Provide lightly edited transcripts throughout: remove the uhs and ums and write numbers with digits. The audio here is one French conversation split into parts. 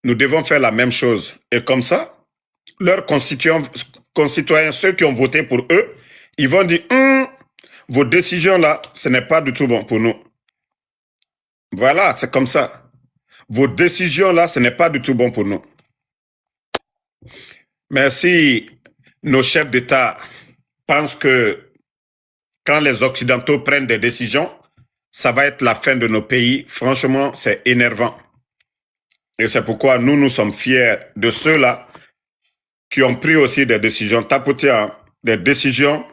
nous devons faire la même chose. Et comme ça, leurs concitoyens, ceux qui ont voté pour eux, ils vont dire, vos décisions là, ce n'est pas du tout bon pour nous. Voilà, c'est comme ça. Vos décisions là, ce n'est pas du tout bon pour nous. Mais si nos chefs d'État pensent que quand les Occidentaux prennent des décisions, ça va être la fin de nos pays, franchement, c'est énervant. Et c'est pourquoi nous sommes fiers de ceux-là qui ont pris aussi des décisions, tapoter des décisions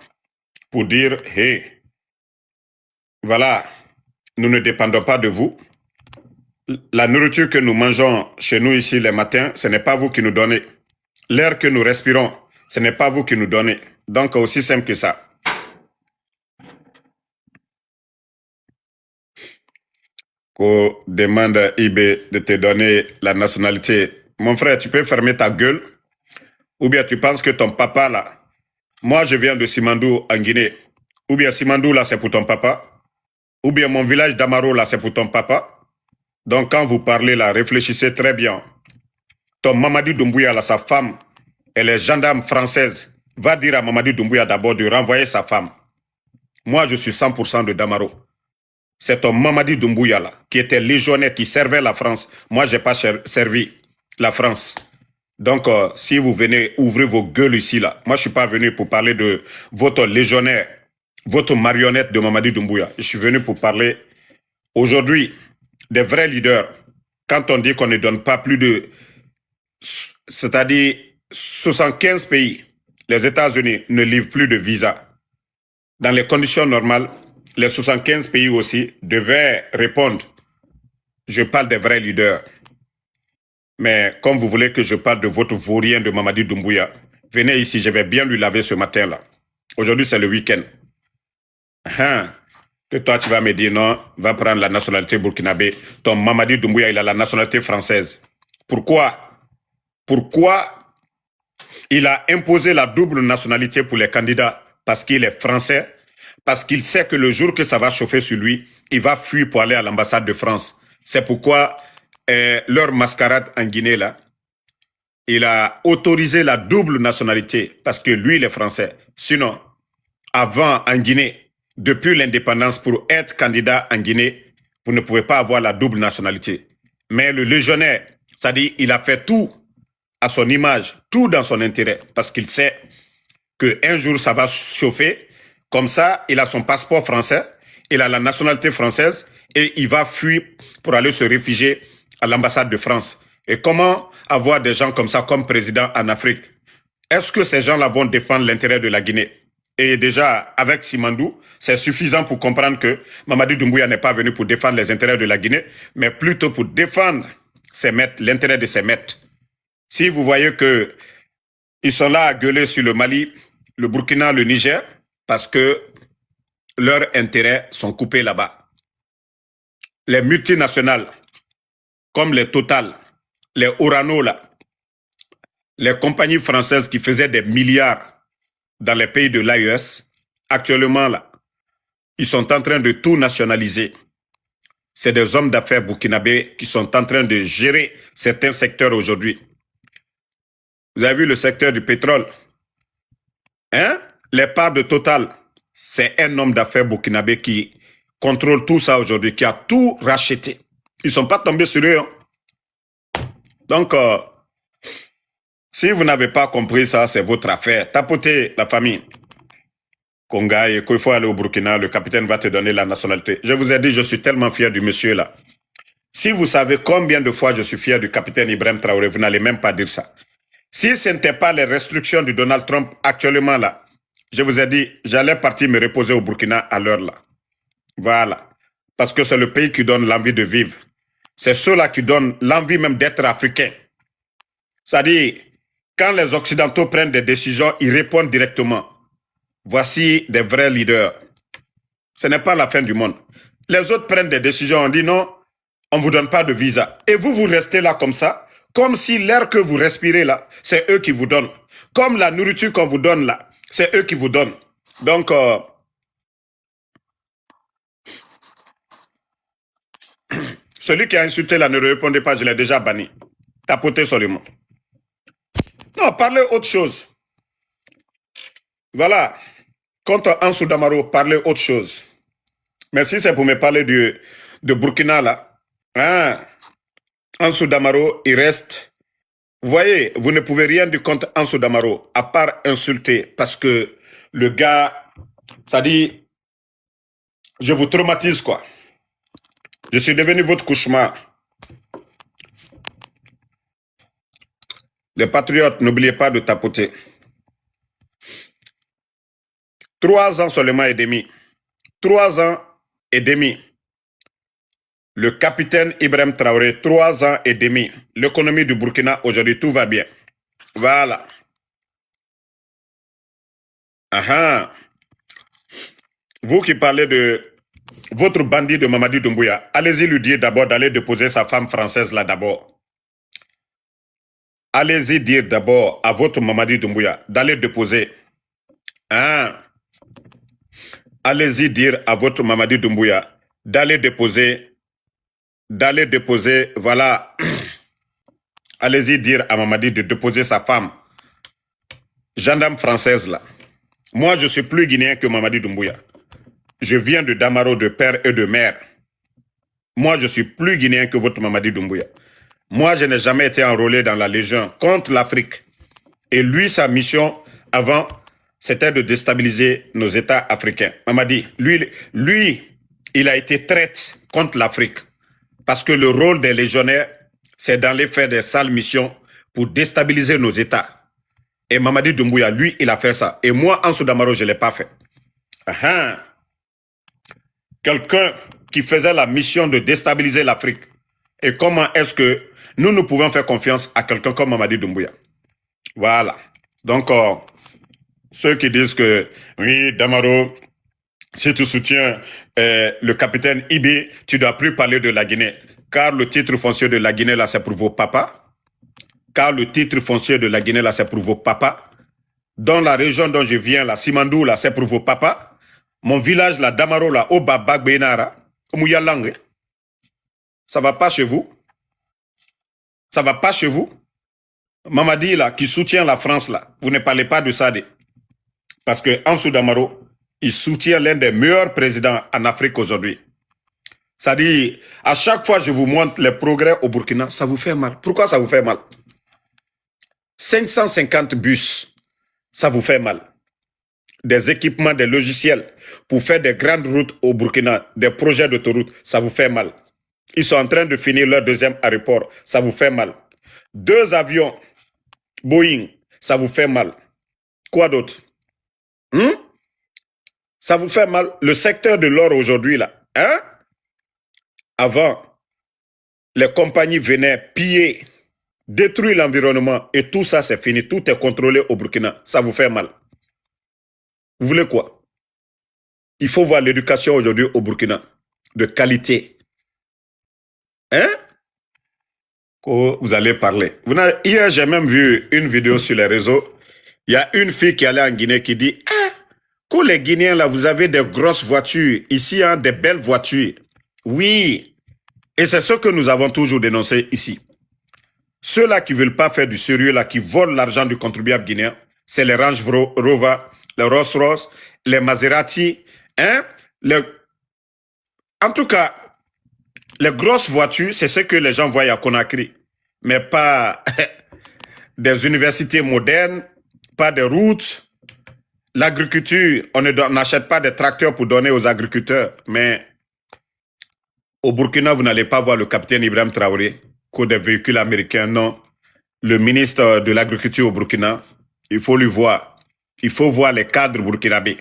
pour dire, hey, voilà, nous ne dépendons pas de vous. La nourriture que nous mangeons chez nous ici les matins, ce n'est pas vous qui nous donnez. L'air que nous respirons, ce n'est pas vous qui nous donnez. Donc, aussi simple que ça. Qu'on demande à IB de te donner la nationalité. Mon frère, tu peux fermer ta gueule? Ou bien tu penses que ton papa là, moi je viens de Simandou en Guinée. Ou bien Simandou là c'est pour ton papa. Ou bien mon village d'Amaro là c'est pour ton papa. Donc quand vous parlez là, réfléchissez très bien. Ton Mamadi Doumbouya là, sa femme, elle est gendarme française. Va dire à Mamadi Doumbouya d'abord de renvoyer sa femme. Moi je suis 100% de Damaro. C'est ton Mamadi Doumbouya là, qui était légionnaire, qui servait la France. Moi je n'ai pas servi la France. Donc, si vous venez ouvrir vos gueules ici, là, moi, je ne suis pas venu pour parler de votre légionnaire, votre marionnette de Mamadi Doumbouya. Je suis venu pour parler aujourd'hui des vrais leaders. Quand on dit qu'on ne donne pas plus de, c'est-à-dire 75 pays, les États-Unis ne livrent plus de visa. Dans les conditions normales, les 75 pays aussi devaient répondre. Je parle des vrais leaders. Mais comme vous voulez que je parle de votre vaurien de Mamadi Doumbouya, venez ici, je vais bien lui laver ce matin-là. Aujourd'hui, c'est le week-end. Que toi, tu vas me dire non, va prendre la nationalité burkinabé. Ton Mamadi Doumbouya, il a la nationalité française. Pourquoi? Pourquoi il a imposé la double nationalité pour les candidats? Parce qu'il est français, parce qu'il sait que le jour que ça va chauffer sur lui, il va fuir pour aller à l'ambassade de France. C'est pourquoi leur mascarade en Guinée, là, il a autorisé la double nationalité parce que lui, il est français. Sinon, avant, en Guinée, depuis l'indépendance, pour être candidat en Guinée, vous ne pouvez pas avoir la double nationalité. Mais le légionnaire, c'est-à-dire, il a fait tout à son image, tout dans son intérêt, parce qu'il sait qu'un jour, ça va chauffer. Comme ça, il a son passeport français, il a la nationalité française et il va fuir pour aller se réfugier à l'ambassade de France. Et comment avoir des gens comme ça comme président en Afrique? Est-ce que ces gens-là vont défendre l'intérêt de la Guinée? Et déjà, avec Simandou, c'est suffisant pour comprendre que Mamadi Doumbouya n'est pas venu pour défendre les intérêts de la Guinée, mais plutôt pour défendre ses maîtres, l'intérêt de ses maîtres. Si vous voyez que ils sont là à gueuler sur le Mali, le Burkina, le Niger, parce que leurs intérêts sont coupés là-bas. Les multinationales, comme les Total, les Orano, là, les compagnies françaises qui faisaient des milliards dans les pays de l'AES, actuellement, là, ils sont en train de tout nationaliser. C'est des hommes d'affaires burkinabés qui sont en train de gérer certains secteurs aujourd'hui. Vous avez vu le secteur du pétrole? Les parts de Total, c'est un homme d'affaires burkinabé qui contrôle tout ça aujourd'hui, qui a tout racheté. Ils ne sont pas tombés sur eux. Donc, si vous n'avez pas compris ça, c'est votre affaire. Tapotez la famille. Konga et qu'il faut aller au Burkina, le capitaine va te donner la nationalité. Je vous ai dit, je suis tellement fier du monsieur là. Si vous savez combien de fois je suis fier du capitaine Ibrahim Traoré, vous n'allez même pas dire ça. Si ce n'était pas les restrictions de Donald Trump actuellement là, je vous ai dit, j'allais partir me reposer au Burkina à l'heure là. Voilà. Parce que c'est le pays qui donne l'envie de vivre. C'est ceux-là qui donnent l'envie même d'être africain. C'est-à-dire, quand les Occidentaux prennent des décisions, ils répondent directement. Voici des vrais leaders. Ce n'est pas la fin du monde. Les autres prennent des décisions, on dit non, on ne vous donne pas de visa. Et vous, vous restez là comme ça, comme si l'air que vous respirez là, c'est eux qui vous donnent. Comme la nourriture qu'on vous donne là, c'est eux qui vous donnent. Donc, celui qui a insulté là ne répondez pas, je l'ai déjà banni. tapoter seulement. Non, parlez autre chose. Voilà. Contre Ansou Damaro, parlez autre chose. Mais si c'est pour me parler de Burkina, là, hein, Ansou Damaro, il reste. Vous voyez, vous ne pouvez rien dire contre Ansou Damaro, à part insulter, parce que le gars, ça dit, je vous traumatise, quoi. Je suis devenu votre cauchemar. Les patriotes, n'oubliez pas de tapoter. 3 ans seulement et demi. 3 ans et demi. Le capitaine Ibrahim Traoré, 3 ans et demi. L'économie du Burkina, aujourd'hui, tout va bien. Voilà. Aha. Vous qui parlez de votre bandit de Mamadi Doumbouya, allez-y lui dire d'abord d'aller déposer sa femme française là d'abord. Allez-y dire d'abord à votre Mamadi Doumbouya d'aller déposer. Hein? Allez-y dire à votre Mamadi Doumbouya d'aller déposer, voilà. Allez-y dire à Mamadi de déposer sa femme, gendarme française là. Moi, je suis plus guinéen que Mamadi Doumbouya. Je viens de Damaro de père et de mère. Moi, je suis plus guinéen que votre Mamadi Doumbouya. Moi, je n'ai jamais été enrôlé dans la Légion contre l'Afrique. Et lui, sa mission avant, c'était de déstabiliser nos États africains. Mamadi, lui, il a été traite contre l'Afrique. Parce que le rôle des légionnaires, c'est d'aller faire des sales missions pour déstabiliser nos États. Et Mamadi Doumbouya, lui, il a fait ça. Et moi, Ansou Damaro, je ne l'ai pas fait. Quelqu'un qui faisait la mission de déstabiliser l'Afrique. Et comment est-ce que nous pouvons faire confiance à quelqu'un comme Mamadi Doumbouya? Voilà. Donc, ceux qui disent que, oui, Damaro, si tu soutiens le capitaine Ibi, tu ne dois plus parler de la Guinée. Car le titre foncier de la Guinée, là, c'est pour vos papas. Car le titre foncier de la Guinée, là, c'est pour vos papas. Dans la région dont je viens, là, Simandou, là, c'est pour vos papas. Mon village, là, Damaro, là, Obaba, Benara, Oumouyalang. Ça ne va pas chez vous? Ça ne va pas chez vous? Mamadi, là, qui soutient la France, là, vous ne parlez pas de ça. Parce que Ansou Damaro, il soutient l'un des meilleurs présidents en Afrique aujourd'hui. Ça dit, à chaque fois que je vous montre les progrès au Burkina, ça vous fait mal. Pourquoi ça vous fait mal? 550 bus, ça vous fait mal. Des équipements, des logiciels pour faire des grandes routes au Burkina, des projets d'autoroute, ça vous fait mal. Ils sont en train de finir leur 2e aéroport, ça vous fait mal. 2 avions Boeing, ça vous fait mal. Quoi d'autre? Ça vous fait mal. Le secteur de l'or aujourd'hui, là, hein? Avant, les compagnies venaient piller, détruire l'environnement et tout ça, c'est fini. Tout est contrôlé au Burkina. Ça vous fait mal. Vous voulez quoi? Il faut voir l'éducation aujourd'hui au Burkina de qualité. Hein? Vous allez parler. Hier, j'ai même vu une vidéo sur les réseaux. Il y a une fille qui allait en Guinée qui dit « Ah, que les Guinéens, là, vous avez des grosses voitures. Ici, hein, des belles voitures. » Oui. Et c'est ce que nous avons toujours dénoncé ici. Ceux-là qui ne veulent pas faire du sérieux, là, qui volent l'argent du contribuable guinéen, c'est les Range Rover, les Rolls-Royce, les Maserati, hein? En tout cas, les grosses voitures, c'est ce que les gens voient à Conakry. Mais pas des universités modernes, pas des routes. L'agriculture, on n'achète pas des tracteurs pour donner aux agriculteurs. Mais au Burkina, vous n'allez pas voir le capitaine Ibrahim Traoré que des véhicules américains, non. Le ministre de l'Agriculture au Burkina, il faut lui voir. Il faut voir les cadres burkinabés.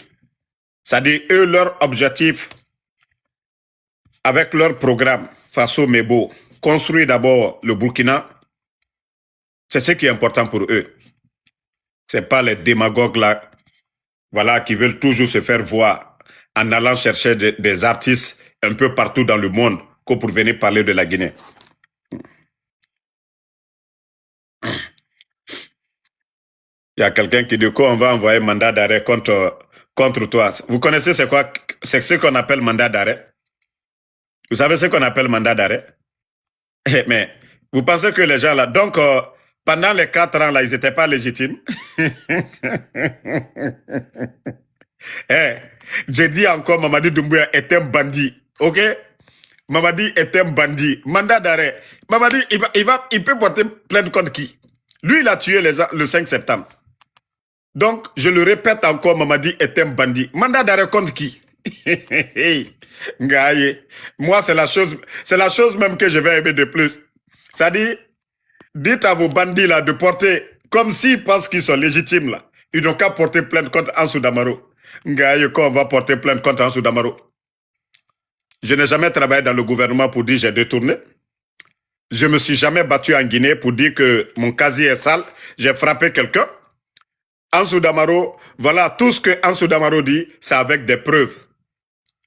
C'est-à-dire, eux, leur objectif, avec leur programme, Faso Mebo, construire d'abord le Burkina, c'est ce qui est important pour eux. Ce n'est pas les démagogues là, voilà, qui veulent toujours se faire voir en allant chercher des artistes un peu partout dans le monde que pour venir parler de la Guinée. Il y a quelqu'un qui dit qu'on va envoyer mandat d'arrêt contre toi. Vous connaissez c'est quoi? C'est ce qu'on appelle mandat d'arrêt. Vous savez ce qu'on appelle mandat d'arrêt? Mais Vous pensez que les gens là, donc pendant les 4 ans là, ils n'étaient pas légitimes. Eh, j'ai dit encore, Mamadi Doumbouya est un bandit, ok? Mamadi est un bandit. Mandat d'arrêt. Mamadi, il peut porter plainte contre qui? Lui, il a tué les gens le 5 septembre. Donc, je le répète encore, Mamadi est un bandit. Mandat d'arrêt contre qui? Ngaye. Moi, c'est la chose même que je vais aimer de plus. C'est-à-dire, dites à vos bandits là de porter, comme s'ils pensent qu'ils sont légitimes là, ils n'ont qu'à porter plainte contre Ansou Damaro. Ngaye, quand on va porter plainte contre Ansou Damaro. Je n'ai jamais travaillé dans le gouvernement pour dire j'ai détourné. Je ne me suis jamais battu en Guinée pour dire que mon casier est sale, j'ai frappé quelqu'un. Ansou Damaro, voilà, tout ce que Ansou Damaro dit, c'est avec des preuves.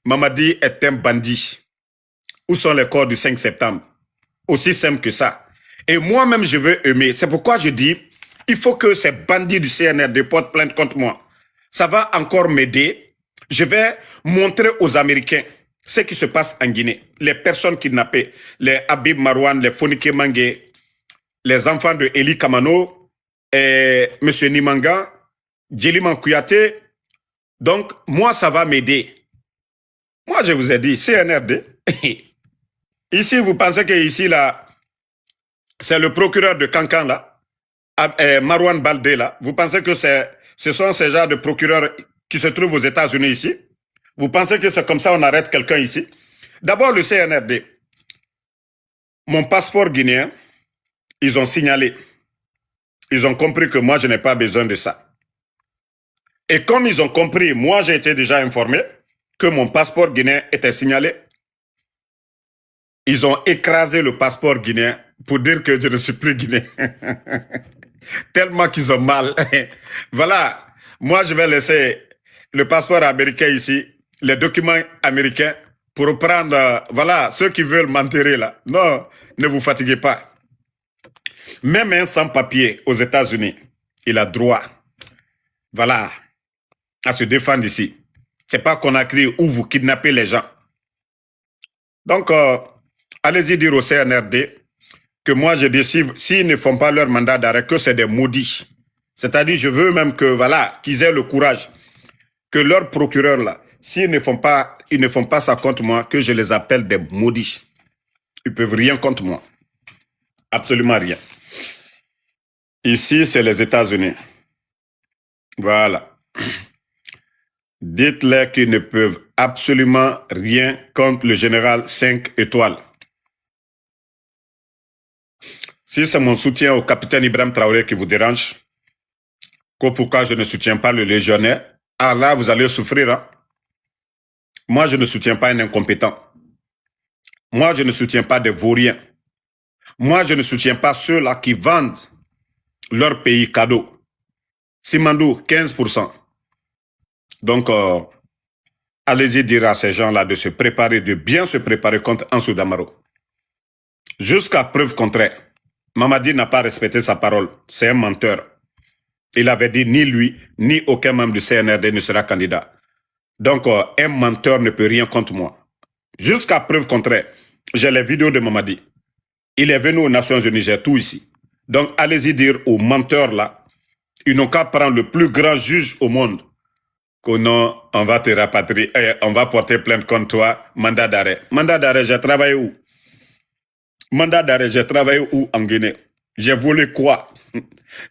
Mamadi est un bandit. Où sont les corps du 5 septembre? Aussi simple que ça. Et moi-même, je veux aimer. C'est pourquoi je dis, il faut que ces bandits du CNRD portent plainte contre moi. Ça va encore m'aider. Je vais montrer aux Américains ce qui se passe en Guinée. Les personnes kidnappées, les Habib Marouane, les Fonike Mangué, les enfants de Eli Kamano, et M. Nimanga, Djeliman Kouyaté. Donc, moi, ça va m'aider. Moi, je vous ai dit, CNRD. Ici, vous pensez que ici, là, c'est le procureur de Cancan, là, Marouane Baldé, là. Vous pensez que ce sont ces genres de procureurs qui se trouvent aux États-Unis ici? Vous pensez que c'est comme ça on arrête quelqu'un ici? D'abord, le CNRD. Mon passeport guinéen, ils ont signalé. Ils ont compris que moi, je n'ai pas besoin de ça. Et comme ils ont compris, moi, j'ai été déjà informé que mon passeport guinéen était signalé. Ils ont écrasé le passeport guinéen pour dire que je ne suis plus guinéen. Tellement qu'ils ont mal. Voilà. Moi, je vais laisser le passeport américain ici, les documents américains, pour prendre, voilà, ceux qui veulent m'enterrer là. Non, ne vous fatiguez pas. Même un sans-papier aux États-Unis, il a droit, voilà, à se défendre ici. C'est pas qu'on a crié où vous kidnappez les gens. Donc, allez-y dire au CNRD que moi, je décide, s'ils ne font pas leur mandat d'arrêt, que c'est des maudits. C'est-à-dire, je veux même que, voilà, qu'ils aient le courage, que leurs procureurs, là, s'ils ne font pas ça contre moi, que je les appelle des maudits. Ils ne peuvent rien contre moi. Absolument rien. Ici, c'est les États-Unis. Voilà. Dites-leur qu'ils ne peuvent absolument rien contre le général 5 étoiles. Si c'est mon soutien au capitaine Ibrahim Traoré qui vous dérange, pourquoi je ne soutiens pas le légionnaire, ah là, vous allez souffrir. Hein? Moi, je ne soutiens pas un incompétent. Moi, je ne soutiens pas des vauriens. Moi, je ne soutiens pas ceux-là qui vendent leur pays cadeau. Simandou, 15%. Donc, allez-y dire à ces gens-là de se préparer, de bien se préparer contre Ansou Damaro. Jusqu'à preuve contraire, Mamadi n'a pas respecté sa parole. C'est un menteur. Il avait dit ni lui, ni aucun membre du CNRD ne sera candidat. Donc, un menteur ne peut rien contre moi. Jusqu'à preuve contraire, j'ai les vidéos de Mamadi. Il est venu aux Nations Unies, j'ai tout ici. Donc, allez-y dire aux menteurs là, ils n'ont qu'à prendre le plus grand juge au monde. Que non, on va te rapatrier, on va porter plainte contre toi, mandat d'arrêt. Mandat d'arrêt, j'ai travaillé où? Mandat d'arrêt, j'ai travaillé où en Guinée? J'ai volé quoi?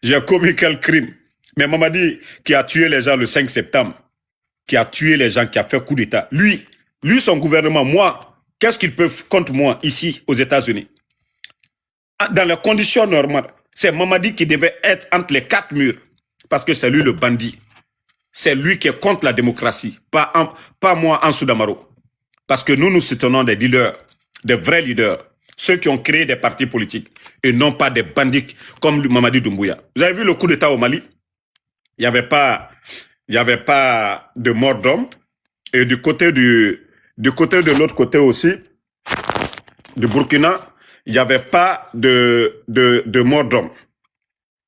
J'ai commis quel crime? Mais Mamadi qui a tué les gens le 5 septembre, qui a tué les gens, qui a fait coup d'État, lui, son gouvernement, moi, qu'est-ce qu'ils peuvent contre moi ici aux États-Unis? Dans les conditions normales, c'est Mamadi qui devait être entre les 4 murs, parce que c'est lui le bandit. C'est lui qui est contre la démocratie, pas moi, Ansou Damaro. Parce que nous soutenons des leaders, des vrais leaders, ceux qui ont créé des partis politiques, et non pas des bandits comme Mamadi Doumbouya. Vous avez vu le coup d'État au Mali? Il n'y avait pas de mort d'homme. Et du côté de l'autre côté aussi, du Burkina, il n'y avait pas de mort d'homme.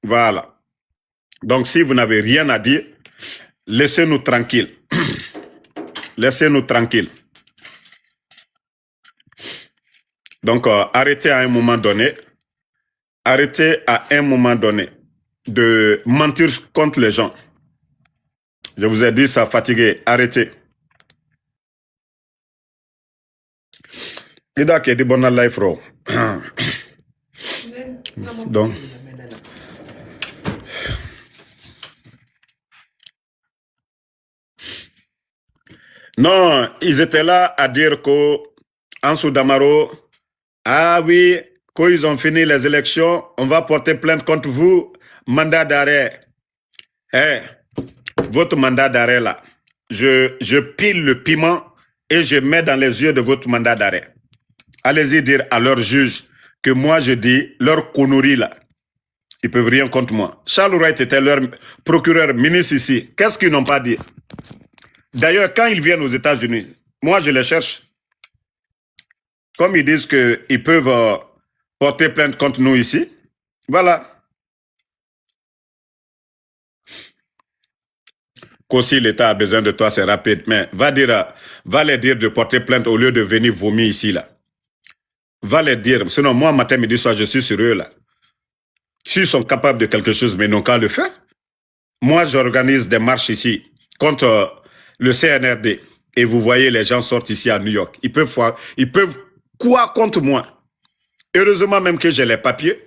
Voilà. Donc, si vous n'avez rien à dire, laissez-nous tranquilles. Laissez-nous tranquilles. Donc, arrêtez à un moment donné arrêtez à un moment donné de mentir contre les gens. Je vous ai dit, ça fatigué. Arrêtez. Ida qui est dit bon life, bro. Donc. Non, ils étaient là à dire qu'en Damaro, ah oui, quand ils ont fini les élections, on va porter plainte contre vous, mandat d'arrêt. Eh, votre mandat d'arrêt là, je pile le piment et je mets dans les yeux de votre mandat d'arrêt. Allez-y dire à leur juge que moi je dis, leur connerie là, ils peuvent rien contre moi. Charles Wright était leur procureur ministre ici. Qu'est-ce qu'ils n'ont pas dit? D'ailleurs, quand ils viennent aux États-Unis, moi je les cherche. Comme ils disent qu'ils peuvent porter plainte contre nous ici, voilà. Qu'aussi l'État a besoin de toi, c'est rapide. Mais va les dire de porter plainte au lieu de venir vomir ici, là. Va les dire. Sinon, moi, matin, midi, soir, je suis sur eux, là. S'ils sont capables de quelque chose, mais n'ont qu'à le faire. Moi, j'organise des marches ici contre le CNRD. Et vous voyez, les gens sortent ici à New York. Ils peuvent quoi contre moi? Heureusement même que j'ai les papiers.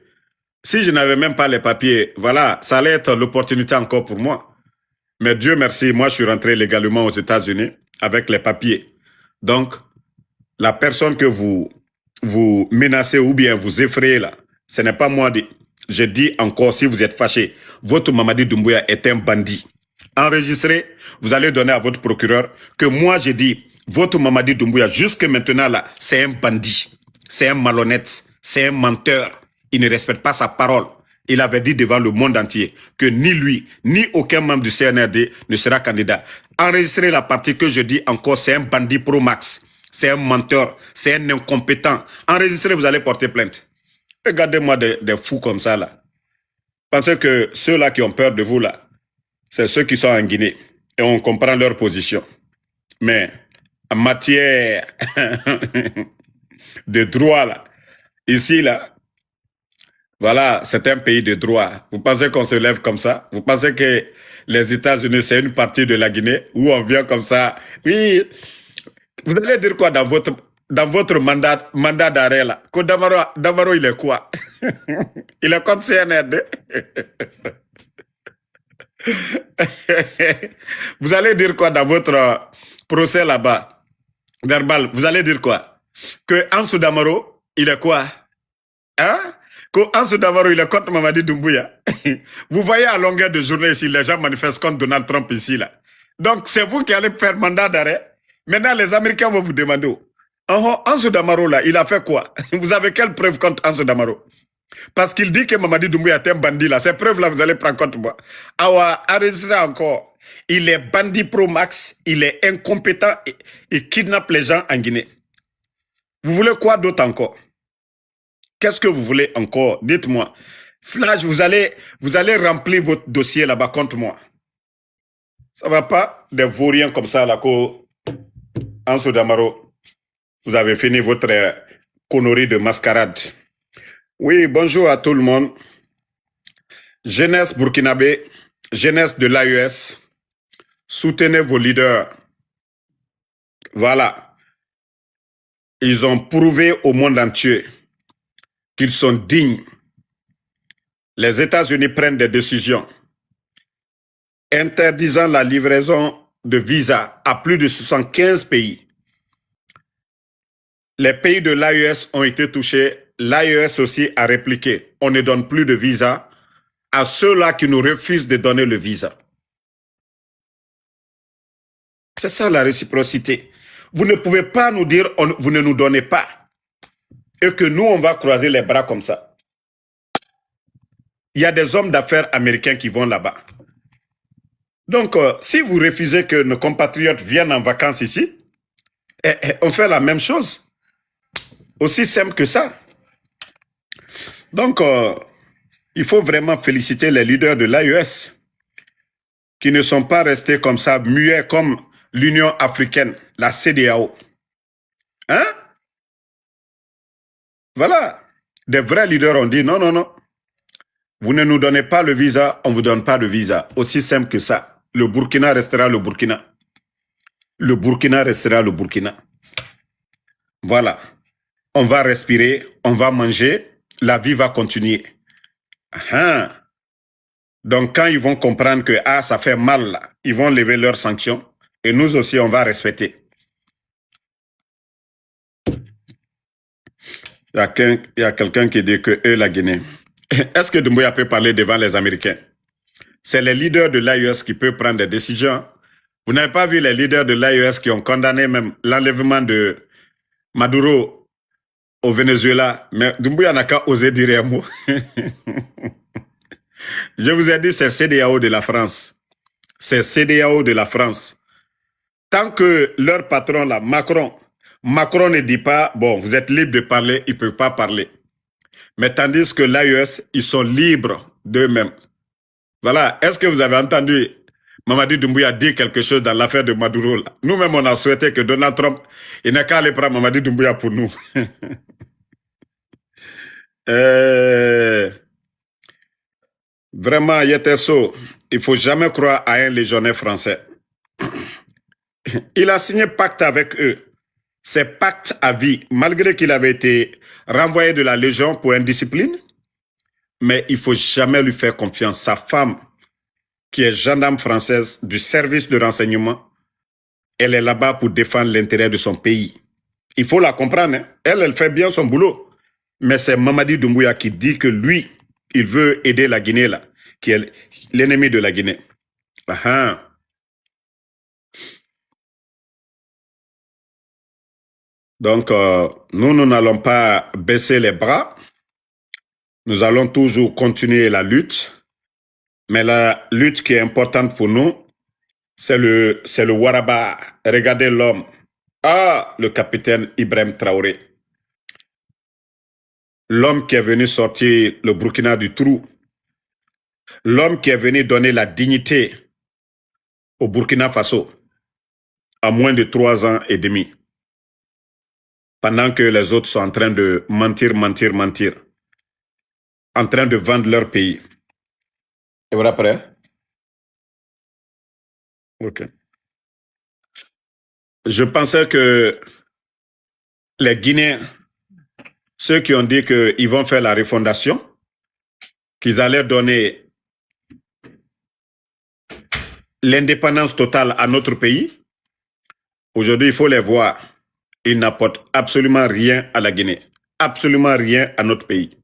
Si je n'avais même pas les papiers, voilà, ça allait être l'opportunité encore pour moi. Mais Dieu merci, moi je suis rentré légalement aux États-Unis avec les papiers. Donc, la personne que vous menacez ou bien vous effrayez là, ce n'est pas moi. Je dis encore, si vous êtes fâché, votre Mamadi Doumbouya est un bandit. Enregistré, vous allez donner à votre procureur que moi j'ai dit, votre Mamadi Doumbouya jusque maintenant là, c'est un bandit, c'est un malhonnête, c'est un menteur. Il ne respecte pas sa parole. Il avait dit devant le monde entier que ni lui, ni aucun membre du CNRD ne sera candidat. Enregistrez la partie que je dis encore, c'est un bandit pro max. C'est un menteur, c'est un incompétent. Enregistrez, vous allez porter plainte. Regardez-moi des fous comme ça, là. Pensez que ceux-là qui ont peur de vous, là, c'est ceux qui sont en Guinée. Et on comprend leur position. Mais en matière de droit, là, ici, là, voilà, c'est un pays de droit. Vous pensez qu'on se lève comme ça? Vous pensez que les États-Unis, c'est une partie de la Guinée où on vient comme ça? Oui. Vous allez dire quoi dans votre mandat d'arrêt là? Que Damaro, il est quoi? Il est contre CNRD. Vous allez dire quoi dans votre procès là-bas? Verbal, vous allez dire quoi? Que Ansou Damaro, il est quoi? Hein? Que Ansou Damaro, il est contre Mamadi Doumbouya. Vous voyez à longueur de journée ici, les gens manifestent contre Donald Trump ici là. Donc c'est vous qui allez faire mandat d'arrêt. Maintenant, les Américains vont vous demander, Ansou Damaro, là, il a fait quoi? Vous avez quelle preuve contre Ansou Damaro? Parce qu'il dit que Mamadi Doumbouya est un bandit, là. Ces preuves-là, vous allez prendre contre moi. Awa, arrêtez encore. Il est bandit pro-max, il est incompétent et kidnappe les gens en Guinée. Vous voulez quoi d'autre encore? Qu'est-ce que vous voulez encore? Dites-moi. Slash, vous allez remplir votre dossier là-bas contre moi. Ça va pas? Des vauriens comme ça, là, Ansou Damaro, vous avez fini votre connerie de mascarade. Oui, bonjour à tout le monde. Jeunesse burkinabé, jeunesse de l'AES, soutenez vos leaders. Voilà. Ils ont prouvé au monde entier qu'ils sont dignes. Les États-Unis prennent des décisions interdisant la livraison de visas à plus de 75 pays. Les pays de l'AES ont été touchés. L'AES aussi a répliqué. On ne donne plus de visa à ceux-là qui nous refusent de donner le visa. C'est ça la réciprocité. Vous ne pouvez pas nous dire vous ne nous donnez pas et que nous, on va croiser les bras comme ça. Il y a des hommes d'affaires américains qui vont là-bas. Donc, si vous refusez que nos compatriotes viennent en vacances ici, on fait la même chose. Aussi simple que ça. Donc, il faut vraiment féliciter les leaders de l'AES qui ne sont pas restés comme ça, muets comme l'Union africaine, la CEDEAO. Hein? Voilà. Des vrais leaders ont dit non, non, non. Vous ne nous donnez pas le visa, on ne vous donne pas de visa. Aussi simple que ça. Le Burkina restera le Burkina. Le Burkina restera le Burkina. Voilà. On va respirer, on va manger, la vie va continuer. Ah. Donc, quand ils vont comprendre que ça fait mal, là, ils vont lever leurs sanctions et nous aussi, on va respecter. Il y a quelqu'un qui dit que eux, la Guinée. Est-ce que Doumbouya peut parler devant les Américains? C'est les leaders de l'AES qui peuvent prendre des décisions. Vous n'avez pas vu les leaders de l'AES qui ont condamné même l'enlèvement de Maduro au Venezuela, mais Doumbouya n'a qu'à oser dire un mot. Je vous ai dit, c'est CEDEAO de la France. C'est CEDEAO de la France. Tant que leur patron, là, Macron ne dit pas, bon, vous êtes libre de parler, ils ne peuvent pas parler. Mais tandis que l'AES, ils sont libres d'eux-mêmes. Voilà. Est-ce que vous avez entendu Mamadi Doumbouya dire quelque chose dans l'affaire de Maduro? Nous-mêmes, on a souhaité que Donald Trump, il n'a qu'à aller prendre Mamadi Doumbouya pour nous. Vraiment, Yeteso, il ne faut jamais croire à un légionnaire français. Il a signé pacte avec eux. C'est pacte à vie, malgré qu'il avait été renvoyé de la Légion pour indiscipline. Mais il ne faut jamais lui faire confiance. Sa femme, qui est gendarme française du service de renseignement, elle est là-bas pour défendre l'intérêt de son pays. Il faut la comprendre. Hein? Elle fait bien son boulot. Mais c'est Mamadi Doumbouya qui dit que lui, il veut aider la Guinée, là, qui est l'ennemi de la Guinée. Ah. Donc, nous n'allons pas baisser les bras. Nous allons toujours continuer la lutte. Mais la lutte qui est importante pour nous, c'est le Waraba. Regardez l'homme. Ah, le capitaine Ibrahim Traoré. L'homme qui est venu sortir le Burkina du trou. L'homme qui est venu donner la dignité au Burkina Faso à moins de 3 ans et demi. Pendant que les autres sont en train de mentir. En train de vendre leur pays. Et voilà prêt? Ok. Je pensais que les Guinéens, ceux qui ont dit qu'ils vont faire la refondation, qu'ils allaient donner l'indépendance totale à notre pays, aujourd'hui, il faut les voir. Ils n'apportent absolument rien à la Guinée. Absolument rien à notre pays.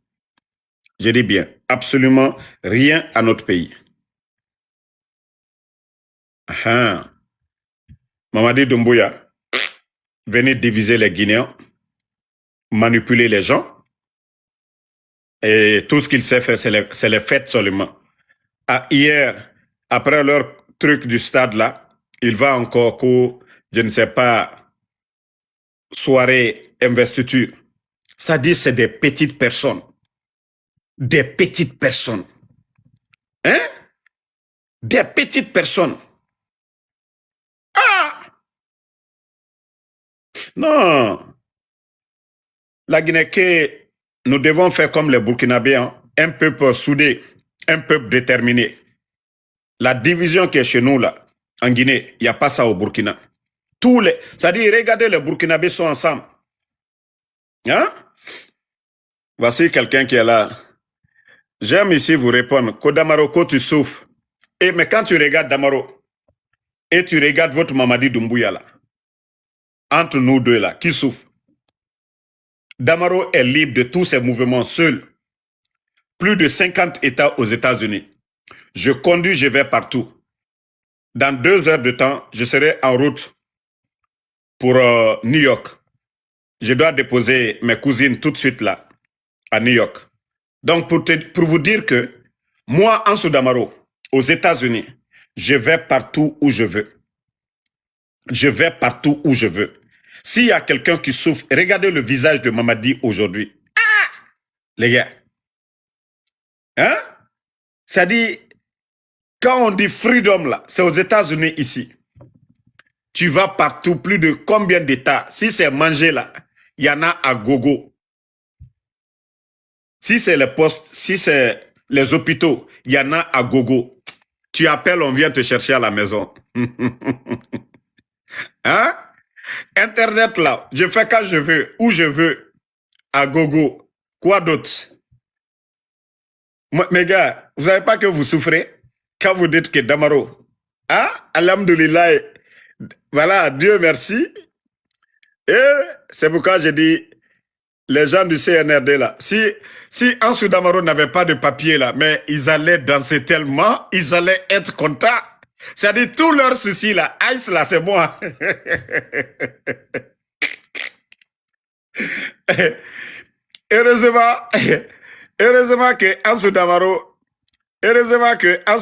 Je dis bien, absolument rien à notre pays. Ah. Mamadi Doumbouya venait diviser les Guinéens, manipuler les gens, et tout ce qu'il sait faire, c'est les fêtes seulement. Hier, après leur truc du stade là, il va encore pour, je ne sais pas, soirée investiture. Ça dit c'est des petites personnes. Des petites personnes. Hein? Des petites personnes. Ah! Non. La Guinée, nous devons faire comme les Burkinabés, hein? Un peuple soudé, un peuple déterminé. La division qui est chez nous, là, en Guinée, il n'y a pas ça au Burkina. C'est-à-dire, regardez, les Burkinabés sont ensemble. Hein? Voici quelqu'un qui est là. J'aime ici vous répondre qu'au Damaroko, tu souffres. Mais quand tu regardes Damaro et tu regardes votre Mamadi Doumbouya, là, entre nous deux, là, qui souffre? Damaro est libre de tous ses mouvements seul. Plus de 50 États aux États-Unis. Je conduis, je vais partout. Dans 2 heures de temps, je serai en route pour New York. Je dois déposer mes cousines tout de suite là, à New York. Donc, pour vous dire que moi, Ansou Damaro, aux États-Unis, je vais partout où je veux. Je vais partout où je veux. S'il y a quelqu'un qui souffre, regardez le visage de Mamadi aujourd'hui. Ah! Les gars. Hein? C'est-à-dire, quand on dit freedom là, c'est aux États-Unis ici. Tu vas partout, plus de combien d'États? Si c'est manger là, il y en a à gogo. Si c'est le poste, si c'est les hôpitaux, il y en a à gogo. Tu appelles, on vient te chercher à la maison. Hein? Internet là, je fais quand je veux, où je veux, à gogo. Quoi d'autre? Mes gars, vous savez pas que vous souffrez quand vous dites que Damaro, hein? Alhamdoulilah, voilà, Dieu merci. Et c'est pourquoi j'ai dit, les gens du CNRD là, si Ansou Damaro n'avait pas de papier là, mais ils allaient danser tellement, ils allaient être contents. C'est-à-dire, tous leurs soucis là, Ice là, c'est moi. heureusement, heureusement que Ansou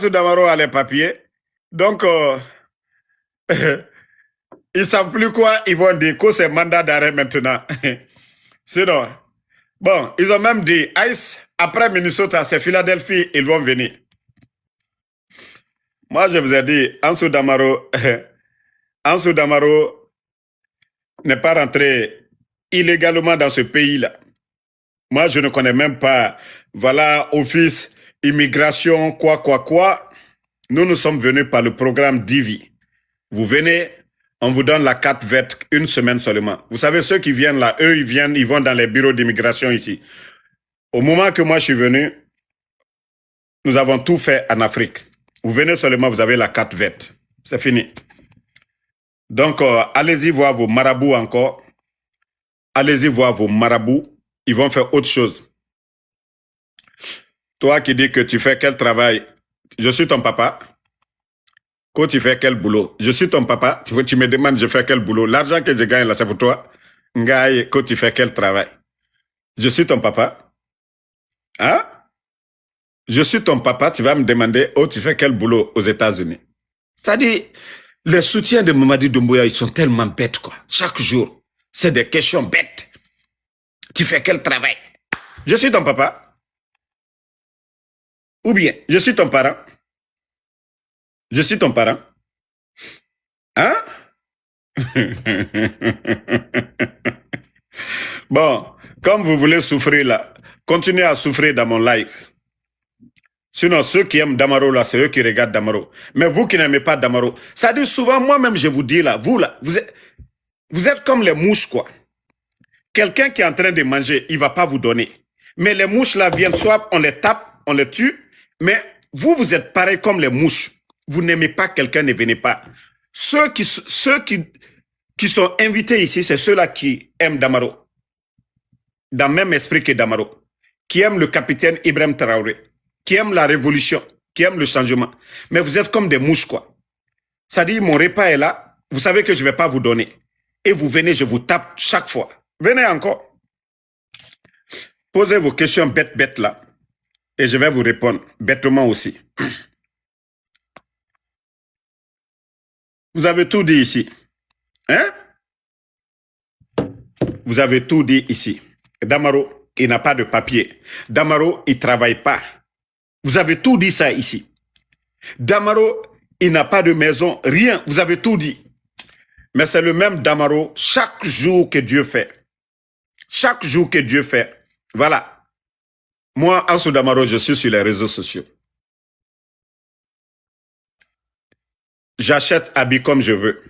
Damaro a les papiers. Donc, ils savent plus quoi ils vont dire, que c'est mandat d'arrêt maintenant. Sinon, bon, ils ont même dit, Ice, après Minnesota, c'est Philadelphie, ils vont venir. Moi, je vous ai dit, Ansou Damaro n'est pas rentré illégalement dans ce pays-là. Moi, je ne connais même pas, voilà, office, immigration, quoi. Nous sommes venus par le programme Divi. Vous venez, on vous donne la carte verte une semaine seulement. Vous savez, ceux qui viennent là, eux, ils vont dans les bureaux d'immigration ici. Au moment que moi, je suis venu, nous avons tout fait en Afrique. Vous venez seulement, vous avez la carte verte. C'est fini. Donc, allez-y voir vos marabouts encore. Allez-y voir vos marabouts. Ils vont faire autre chose. Toi qui dis que tu fais quel travail? Je suis ton papa. Quand tu fais quel boulot? Je suis ton papa. Tu me demandes je fais quel boulot? L'argent que je gagne là, c'est pour toi. Ngaï, quand tu fais quel travail? Je suis ton papa. Hein? Je suis ton papa. Tu vas me demander, oh, tu fais quel boulot aux États-Unis? C'est-à-dire, les soutiens de Mamadi Doumbouya, ils sont tellement bêtes, quoi. Chaque jour, c'est des questions bêtes. Tu fais quel travail? Je suis ton papa. Ou bien, je suis ton parent. Je suis ton parent. Hein? Bon, comme vous voulez souffrir là, continuez à souffrir dans mon live. Sinon, ceux qui aiment Damaro là, c'est eux qui regardent Damaro. Mais vous qui n'aimez pas Damaro, ça dit souvent, moi-même je vous dis là, vous êtes comme les mouches quoi. Quelqu'un qui est en train de manger, il ne va pas vous donner. Mais les mouches là viennent, soit on les tape, on les tue, mais vous êtes pareil comme les mouches. Vous n'aimez pas quelqu'un, ne venez pas. Ceux qui sont invités ici, c'est ceux-là qui aiment Damaro. Dans le même esprit que Damaro. Qui aiment le capitaine Ibrahim Traoré. Qui aiment la révolution. Qui aiment le changement. Mais vous êtes comme des mouches, quoi. Ça dit, mon repas est là. Vous savez que je ne vais pas vous donner. Et vous venez, je vous tape chaque fois. Venez encore. Posez vos questions bêtes là. Et je vais vous répondre bêtement aussi. Vous avez tout dit ici. Hein? Vous avez tout dit ici. Damaro, il n'a pas de papier. Damaro, il ne travaille pas. Vous avez tout dit ça ici. Damaro, il n'a pas de maison, rien. Vous avez tout dit. Mais c'est le même Damaro chaque jour que Dieu fait. Chaque jour que Dieu fait. Voilà. Moi, Ansou Damaro, je suis sur les réseaux sociaux. J'achète habits comme je veux.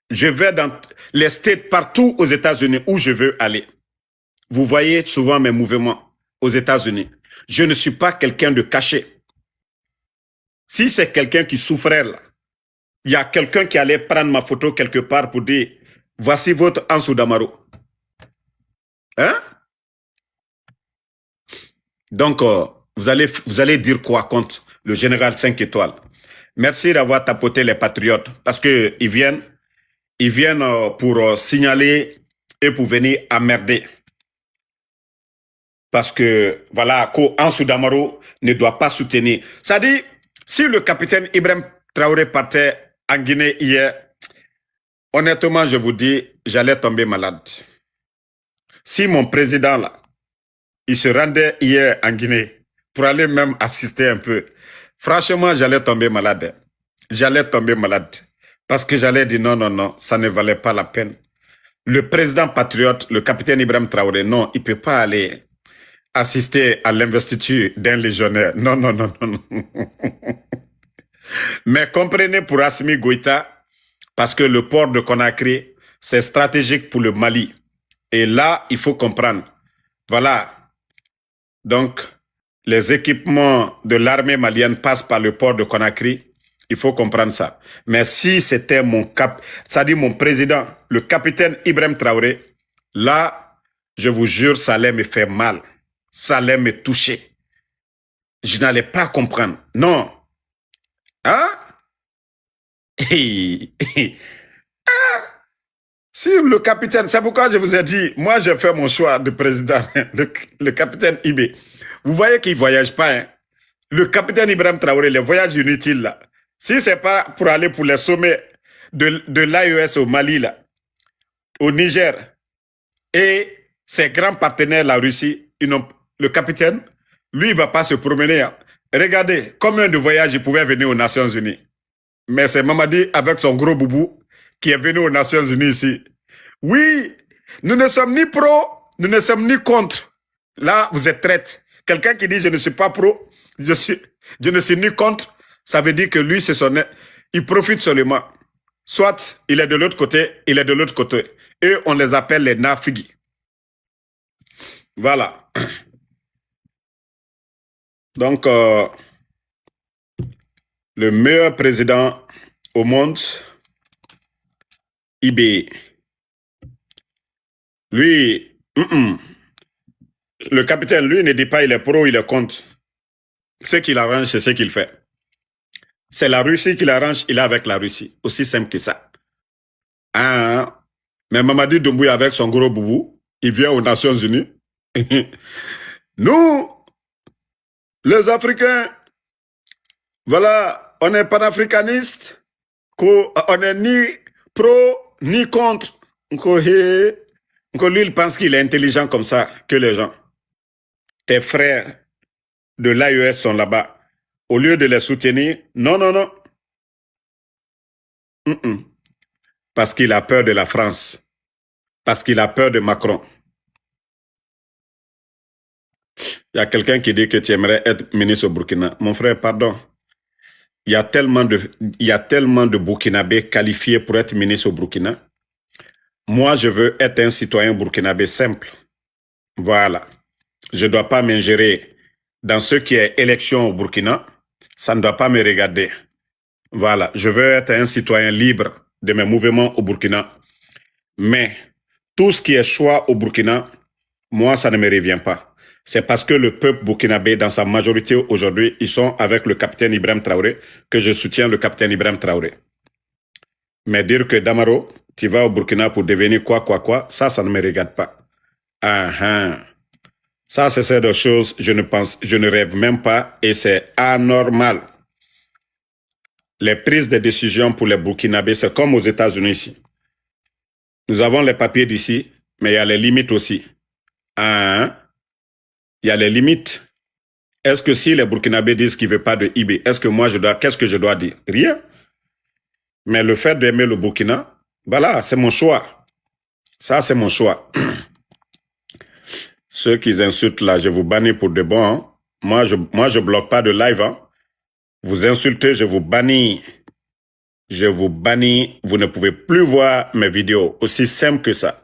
Je vais dans les states partout aux États-Unis où je veux aller. Vous voyez souvent mes mouvements aux États-Unis. Je ne suis pas quelqu'un de caché. Si c'est quelqu'un qui souffrait là, il y a quelqu'un qui allait prendre ma photo quelque part pour dire « Voici votre Ansou Damaro ». Hein? Donc, vous allez dire quoi contre le général 5 étoiles? Merci d'avoir tapoté les patriotes parce qu'ils viennent pour signaler et pour venir emmerder. Parce que, voilà, Ansou Damaro ne doit pas soutenir. Ça dit, si le capitaine Ibrahim Traoré partait en Guinée hier, honnêtement, je vous dis, j'allais tomber malade. Si mon président, là, il se rendait hier en Guinée pour aller même assister un peu, franchement, j'allais tomber malade. J'allais tomber malade. Parce que j'allais dire non, ça ne valait pas la peine. Le président patriote, le capitaine Ibrahim Traoré, non, il ne peut pas aller assister à l'investiture d'un légionnaire. Non, non, non, non, non. Mais comprenez pour Assimi Goïta, parce que le port de Conakry, c'est stratégique pour le Mali. Et là, il faut comprendre. Voilà. Donc, les équipements de l'armée malienne passent par le port de Conakry. Il faut comprendre ça. Mais si c'était c'est-à-dire mon président, le capitaine Ibrahim Traoré, là, je vous jure, ça allait me faire mal. Ça allait me toucher. Je n'allais pas comprendre. Non. Hein? Si le capitaine, c'est pourquoi je vous ai dit, moi j'ai fait mon choix de président, le capitaine Ibé. Vous voyez qu'il ne voyage pas, hein? Le capitaine Ibrahim Traoré, les voyages inutiles là. Si c'est pas pour aller pour les sommets de l'AES au Mali là, au Niger, et ses grands partenaires, la Russie, le capitaine, lui, il ne va pas se promener, hein. Regardez combien de voyages il pouvait venir aux Nations Unies. Mais c'est Mamadi avec son gros boubou qui est venu aux Nations Unies ici. Oui, nous ne sommes ni pro, nous ne sommes ni contre. Là, vous êtes traite. Quelqu'un qui dit je ne suis pas pro, je ne suis ni contre, ça veut dire que lui, il profite seulement. Soit il est de l'autre côté, il est de l'autre côté. Et on les appelle les nafigi. Voilà. Donc, le meilleur président au monde, IB. Lui, le capitaine, lui, ne dit pas il est pro, il est contre. Ce qu'il arrange, c'est ce qu'il fait. C'est la Russie qui l'arrange, il est avec la Russie. Aussi simple que ça. Ah, mais Mamadi Doumbouya avec son gros boubou, il vient aux Nations Unies. Nous, les Africains, voilà, on est panafricanistes, on n'est ni pro, ni contre. Lui, il pense qu'il est intelligent comme ça que les gens. Tes frères de l'AES sont là-bas. Au lieu de les soutenir, non, non, non. Parce qu'il a peur de la France. Parce qu'il a peur de Macron. Il y a quelqu'un qui dit que tu aimerais être ministre au Burkina. Mon frère, pardon. Il y a tellement de Burkinabés qualifiés pour être ministre au Burkina. Moi, je veux être un citoyen burkinabé simple. Voilà. Je ne dois pas m'ingérer dans ce qui est élection au Burkina. Ça ne doit pas me regarder. Voilà. Je veux être un citoyen libre de mes mouvements au Burkina. Mais tout ce qui est choix au Burkina, moi, ça ne me revient pas. C'est parce que le peuple burkinabé, dans sa majorité aujourd'hui, ils sont avec le capitaine Ibrahim Traoré, que je soutiens le capitaine Ibrahim Traoré. Mais dire que Damaro, tu vas au Burkina pour devenir quoi, ça ne me regarde pas. Ça, c'est des choses, je ne rêve même pas et c'est anormal. Les prises de décision pour les Burkinabés, c'est comme aux États-Unis ici. Nous avons les papiers d'ici, mais il y a les limites aussi. Il y a les limites. Est-ce que si les Burkinabés disent qu'ils ne veulent pas de IB, qu'est-ce que je dois dire? Rien. Mais le fait d'aimer le Burkina, voilà, c'est mon choix. Ça, c'est mon choix. Ceux qui insultent là, je vous bannis pour de bon. Hein. Moi, je bloque pas de live. Hein. Vous insultez, je vous bannis. Je vous bannis. Vous ne pouvez plus voir mes vidéos. Aussi simple que ça.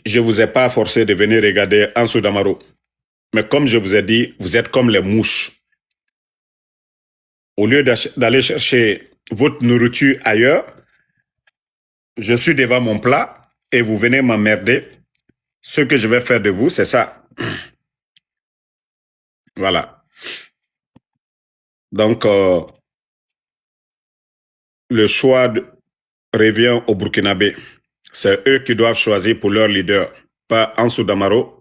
Je ne vous ai pas forcé de venir regarder Ansou Damaro. Mais comme je vous ai dit, vous êtes comme les mouches. Au lieu d'aller chercher votre nourriture ailleurs, je suis devant mon plat et vous venez m'emmerder. Ce que je vais faire de vous, c'est ça. Voilà. Donc, le choix revient aux Burkinabés. C'est eux qui doivent choisir pour leur leader, pas Ansou Damaro.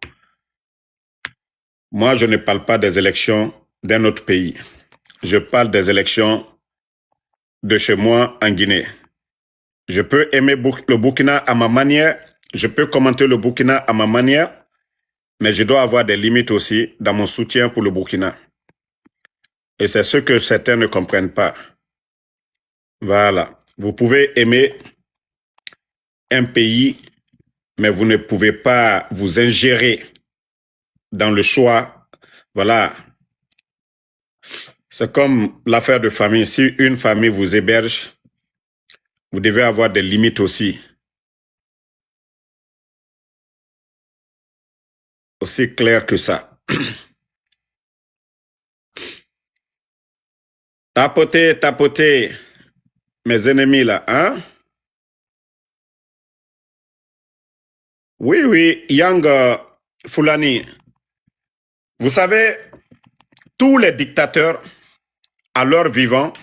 Moi, je ne parle pas des élections d'un autre pays. Je parle des élections de chez moi en Guinée. Je peux aimer le Burkina à ma manière, je peux commenter le Burkina à ma manière, mais je dois avoir des limites aussi dans mon soutien pour le Burkina. Et c'est ce que certains ne comprennent pas. Voilà. Vous pouvez aimer un pays, mais vous ne pouvez pas vous ingérer dans le choix. Voilà. C'est comme l'affaire de famille. Si une famille vous héberge, vous devez avoir des limites aussi. Aussi clair que ça. Tapotez, tapotez, mes ennemis là, hein? Oui, oui, Yang Fulani. Vous savez, tous les dictateurs, à leur vivant,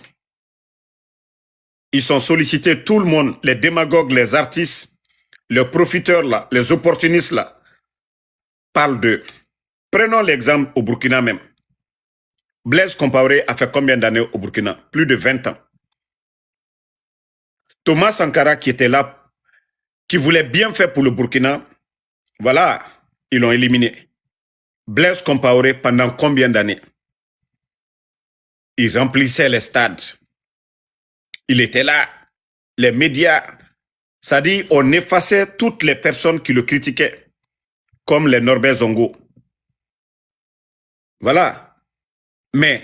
ils sont sollicités, tout le monde, les démagogues, les artistes, les profiteurs là, les opportunistes là, parlent d'eux. Prenons l'exemple au Burkina même. Blaise Compaoré a fait combien d'années au Burkina? Plus de 20 ans. Thomas Sankara qui était là, qui voulait bien faire pour le Burkina, voilà, ils l'ont éliminé. Blaise Compaoré pendant combien d'années? Il remplissait les stades. Il était là. Les médias, ça dit, on effaçait toutes les personnes qui le critiquaient, comme les Norbert Zongo. Voilà. Mais